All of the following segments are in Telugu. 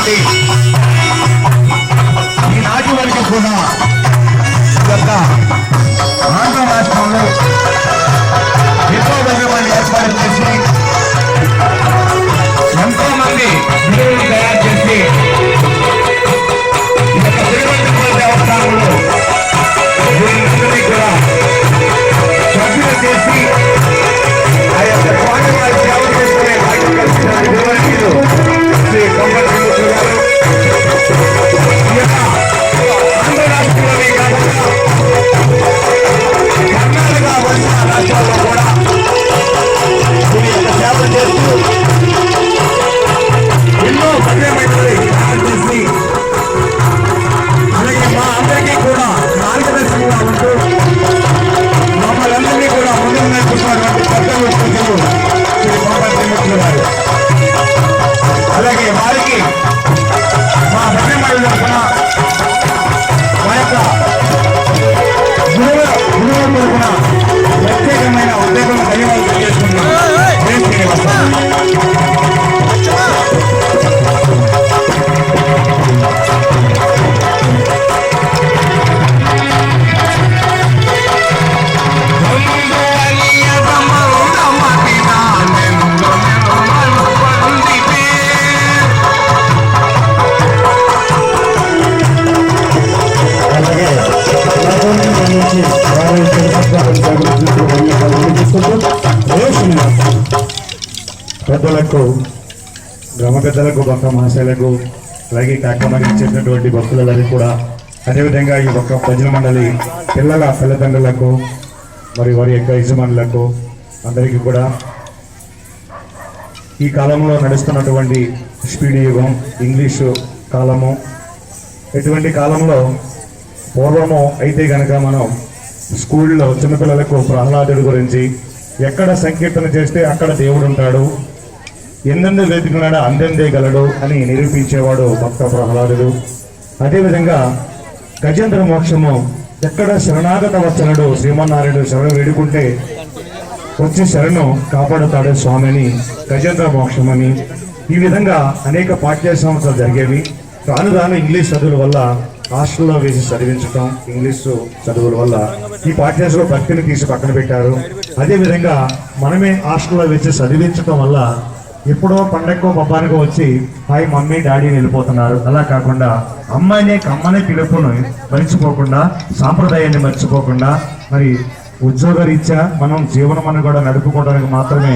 నుండి ఈనాటి వరకు కూడా ఆంధ్ర రాష్ట్రంలో ఎంతో మంది ఏర్పాటు చేసి ఎంతో మంది గురువులు తయారు చేసి దేవస్థానంలో వీళ్ళందరినీ కూడా సభ్యులు చేసి ఆ యొక్క స్వామి వారి సేవ చేసుకునే భాగ్యం కలిసిన నిర్వహించారు శ్రీ కొంపటి గారు. ఈ యొక్క ఆంధ్ర రాష్ట్రంలోనే కాకుండా కర్ణాటక ఒడిశా రాష్ట్రాల్లో కూడా దీని యొక్క సేవ చేస్తూ ఎన్నో భద్రమైనవి చేసి అలాగే మా అందరికీ కూడా మార్గదర్శకంగా ఉంటూ మమ్మల్ని కూడా ముందుకు నడుపుతున్నటువంటి పెద్దలు శ్రీ కొంపటి గారు. అలాగే వారికి మా భద్రమైన తరఫున మా యొక్క గురువు తరఫున ప్రత్యేకమైన ఉద్యోగం ధన్యవాదాలు తెలియజేస్తున్నాం. పెద్దలకు, గ్రామ పెద్దలకు, భక్త మహాశయులకు, అలాగే కార్యక్రమానికి ఇచ్చేటటువంటి భక్తులందరికీ కూడా, అదేవిధంగా ఈ ఒక్క భజన మండలి పిల్లల తల్లిదండ్రులకు మరి వారి యొక్క యజమానులకు అందరికీ కూడా ఈ కాలంలో నడుస్తున్నటువంటి స్పీడ్ యుగం, ఇంగ్లీషు కాలము, ఇటువంటి కాలంలో పూర్వము అయితే కనుక మనం స్కూల్లో చిన్నపిల్లలకు ప్రహ్లాదుడి గురించి ఎక్కడ సంకీర్తన చేస్తే అక్కడ దేవుడు ఉంటాడు, ఎందెందు వెతుకున్నాడో అందెందే గలడు అని నిరూపించేవాడు భక్త ప్రహ్లాదుడు. అదేవిధంగా గజేంద్ర మోక్షము ఎక్కడ శరణాగత వచనుడు శ్రీమన్నారాయణుడు శరణు వేడుకుంటే వచ్చి శరణు కాపాడుతాడు స్వామిని గజేంద్ర మోక్షమని. ఈ విధంగా అనేక పాఠ్య సంవత్సరాలు జరిగేవి. రాను రాను ఇంగ్లీష్ చదువుల వల్ల హాస్టల్లో వేసి చదివించడం, ఇంగ్లీషు చదువుల వల్ల ఈ పాఠ్యాంశాలు భక్తిని తీసి పక్కన పెట్టారు. అదేవిధంగా మనమే హాస్టల్లో వేసి చదివించడం వల్ల ఎప్పుడో పండగకో పబ్బానికో వచ్చి హాయ్ మమ్మీ డాడీని వెళ్ళిపోతున్నారు. అలా కాకుండా అమ్మాయినే కమ్మనే పిలుపును మర్చిపోకుండా, సాంప్రదాయాన్ని మర్చిపోకుండా, మరి ఉద్యోగరీత్యా మనం జీవనం కూడా నడుపుకోవడానికి మాత్రమే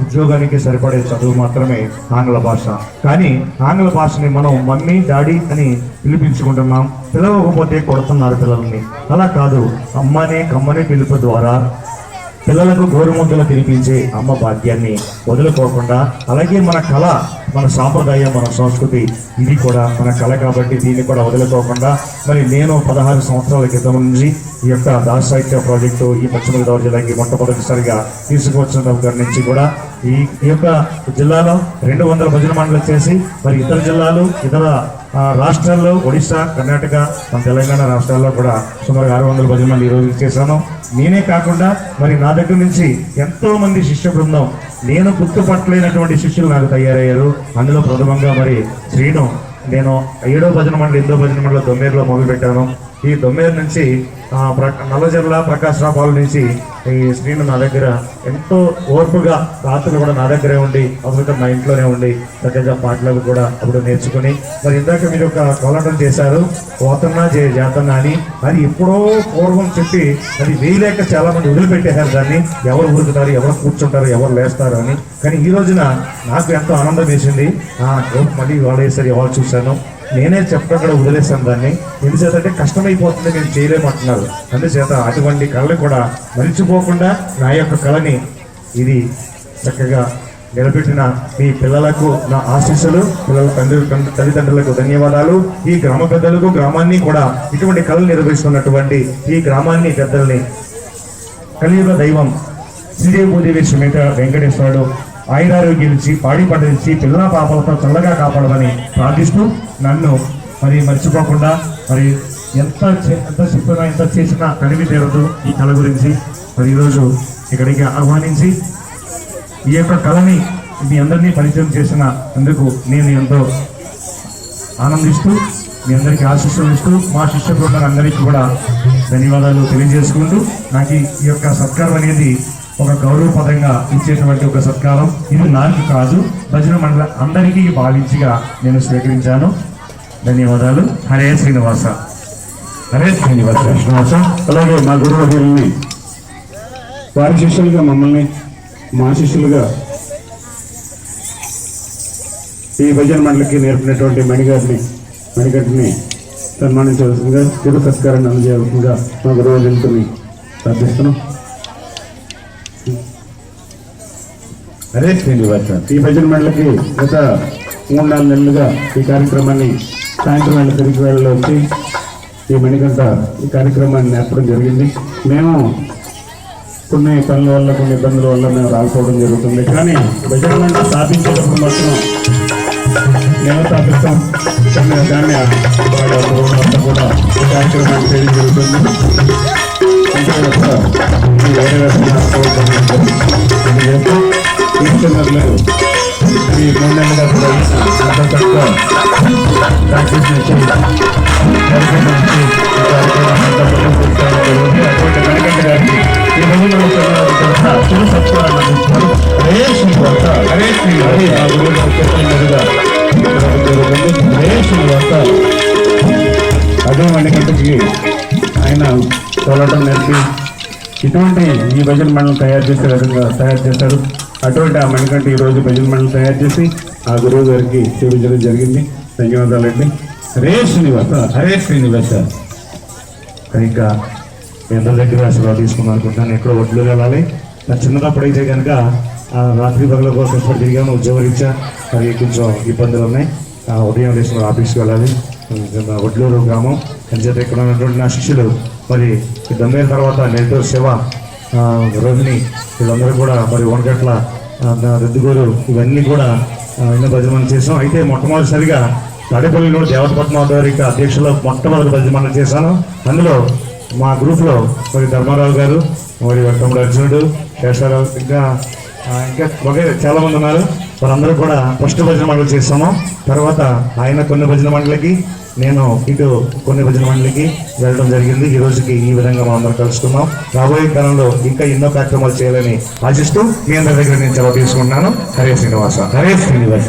ఉద్యోగానికి సరిపడే చదువు మాత్రమే ఆంగ్ల భాష. కానీ ఆంగ్ల భాషని మనం మమ్మీ డాడీ అని పిలిపించుకుంటున్నాం. పిలవకపోతే కొడుతున్నారు పిల్లల్ని. అలా కాదు, అమ్మనే కమ్మనే పిలుపు ద్వారా పిల్లలకు గోరుముద్దలు తినిపించే అమ్మ భాగ్యాన్ని వదులుకోకుండా, అలాగే మన కళ, మన సాంప్రదాయం, మన సంస్కృతి ఇది కూడా మన కళ కాబట్టి దీన్ని కూడా వదులుకోకుండా, మరి నేను 16 సంవత్సరాల క్రితం నుంచి ఈ యొక్క దాస సాహిత్య ప్రాజెక్టు ఈ పశ్చిమ గోదావరి జిల్లాకి మొట్టమొదటిసారిగా తీసుకువచ్చిన దగ్గర నుంచి కూడా ఈ యొక్క జిల్లాలో 200 భజన మండలి చేసి మరి ఇతర జిల్లాలు, ఇతర రాష్ట్రాల్లో, ఒడిశా, కర్ణాటక, మన తెలంగాణ రాష్ట్రాల్లో కూడా సుమారు 600 భజన మండలి ఈరోజు చేశాను. నేనే కాకుండా మరి నా దగ్గర నుంచి ఎంతో మంది శిష్య బృందం, నేను గుర్తుపట్టలేనటువంటి శిష్యులు నాకు తయారయ్యారు. అందులో ప్రథమంగా మరి శ్రీను, నేను 7వ భజన మండలి 8వ భజన మండలి దొమ్మేరులో మొదలుపెట్టాను. ఈ దొమ్మేరు నుంచి నల్లజర్ల ప్రకాశరావు నుంచి ఈ శ్రీను నా దగ్గర ఎంతో ఓర్పుగా రాత్రులు కూడా నా దగ్గరే ఉండి, అవసరం నా ఇంట్లోనే ఉండి చక్కగా పాటలు కూడా అప్పుడు నేర్చుకుని, మరి ఇందాక మీరు ఒక కోలాటం చేశారు, పోతన్నా జాతన్నా అని. అది ఎప్పుడో పూర్వం చెప్పి అది వేయలేక చాలా మంది వదిలిపెట్టేశారు దాన్ని. ఎవరు ఊరుకుతారు, ఎవరు కూర్చుంటారు, ఎవరు లేస్తారు అని. కానీ ఈ రోజున నాకు ఎంతో ఆనందం వేసింది. మళ్ళీ వాళ్ళు వేసారు, ఎవరు చూశాను, నేనే చెప్పకుండా వదిలేసాను దాన్ని. ఎందుచేత అంటే కష్టమైపోతుంది, నేను చేయలేమంటున్నారు. అందుచేత అటువంటి కళలు కూడా మరిచిపోకుండా నా యొక్క కళని ఇది చక్కగా నిలబెట్టిన మీ పిల్లలకు నా ఆశీస్సులు, పిల్లల తల్లిదండ్రులకు ధన్యవాదాలు. ఈ గ్రామ పెద్దలకు, గ్రామాన్ని కూడా ఇటువంటి కళలు నిర్వహిస్తున్నటువంటి ఈ గ్రామాన్ని పెద్దల్ని కలియుగ దైవం శ్రీదేవి సుమేత వెంకటేశ్వరుడు ఆయురారోగ్యాలిచ్చి, పాడి పంటలిచ్చి, పిల్లల పాపలతో చల్లగా కాపాడమని ప్రార్థిస్తూ, నన్ను మరి మర్చిపోకుండా మరి ఎంత చెప్పినా ఎంత చేసినా కనివి తీరదు ఈ కళ గురించి. మరి ఈరోజు ఇక్కడికి ఆహ్వానించి ఈ యొక్క కళని మీ అందరినీ పరిచయం చేసిన అందుకు నేను ఎంతో ఆనందిస్తూ మీ అందరికీ ఆశీస్సులు ఇస్తూ మా శిష్య బృందాలందరికీ కూడా ధన్యవాదాలు తెలియజేసుకుంటూ నాకు ఈ యొక్క సత్కారం అనేది ఒక గౌరవపదంగా ఇచ్చేటువంటి ఒక సత్కారం. ఇది నాకు కాదు, భజన మండల అందరికీ భావించిగా నేను స్వీకరించాను. ధన్యవాదాలు. హరే శ్రీనివాస. హరే శ్రీనివాస. అలాగే మా గురువుని వారి శిష్యులుగా మమ్మల్ని మా శిష్యులుగా ఈ భజన మండలికి నేర్పినటువంటి మణిగడ్డిని సన్మానించవలసిందిగా చిరు సత్కారాన్ని అందజేయవలసిందిగా మా గురువుని ప్రార్థిస్తున్నాం. హరే శ్రీనివాస. ఈ భజన మండలికి గత 3-4 నెలలుగా ఈ కార్యక్రమాన్ని సాయంత్రం వేళ తిరిగి వేళలో వచ్చి ఈ మణిగంట ఈ కార్యక్రమాన్ని నేర్పడం జరిగింది. మేము కొన్ని పనుల వల్ల కొన్ని ఇబ్బందుల వల్ల మేము రాకపోవడం జరుగుతుంది. కానీ భజన మండలి స్థాపించేటప్పుడు మాత్రం మేము స్థాపిస్తాం. దాన్ని వాళ్ళంతా కూడా ఈ కార్యక్రమాన్ని చేయడం జరుగుతుంది. అంటే వేరే ఈశ్వరులు ఈ 3 నెలలుగా కూడా అంత తక్కువ ప్రాక్టీస్ చేసి అటువంటి కనకంట గారికి ఈ రోజుల్లో చిరు సత్కారాన్ని అందించారు. హరే శ్రీనివాస. హరే శ్రీనివాస. ఆ గురువుగా చెప్పినట్టుగా హరే శ్రీనివాస. అదే మణికంటకి ఆయన తోలటం నేర్పి ఇటువంటి ఈ భజన మండలం తయారు చేసే విధంగా తయారు చేశారు. అటువంటి ఆ మణికంట ఈరోజు భజన మండలం తయారు చేసి ఆ గురువు గారికి చూపించడం జరిగింది. ధన్యవాదాలండి. హరే శ్రీనివాస. హరే శ్రీనివాస. ఇంకా మీ అందరి దగ్గర ఆశీర్వాదం తీసుకుందాం అనుకుంటున్నాను. ఎక్కడో ఒడ్లు వెళ్ళాలి. నా చిన్నప్పుడు అయితే కనుక రాత్రి పగల కోసం తిరిగాను. ఉద్యోగరీత్యా మరి కొంచెం ఇబ్బందులు ఉన్నాయి. ఉదయం లేచిన ఆఫీస్కి వెళ్ళాలి. ఒడ్లూరు గ్రామం అంచేత ఇక్కడ ఉన్నటువంటి నా శిష్యులు మరి దమ్మేల తర్వాత నెల్లూరు శివ, రోహిణి వీళ్ళందరూ కూడా మరి వనగట్ల, రెద్దుగూరు ఇవన్నీ కూడా ఎన్నో భజన చేసాం. అయితే మొట్టమొదటిసారిగా తాడేపల్లిలో దేవతపట్నం గారికి అధ్యక్షులు మొట్టమొదటి భజన చేశాను. అందులో మా గ్రూప్లో మరి ధర్మారావు గారు, మరి తమ్ముడు అర్జునుడు, శేషారావు, ఇంకా వగైరా చాలామంది ఉన్నారు. వారందరూ కూడా ఫస్ట్ భజన మండలి చేస్తాము. తర్వాత ఆయన కొన్ని భజన మండలికి, నేను ఇటు కొన్ని భజన మండలికి వెళ్ళడం జరిగింది. ఈ రోజుకి ఈ విధంగా మనం అందరం కలుసుకున్నాం. రాబోయే కాలంలో ఇంకా ఎన్నో కార్యక్రమాలు చేయాలని ఆశిస్తూ మీ అందరి దగ్గర నేను సెలవు తీసుకుంటున్నాను. హరే శ్రీనివాస. హరే శ్రీనివాస.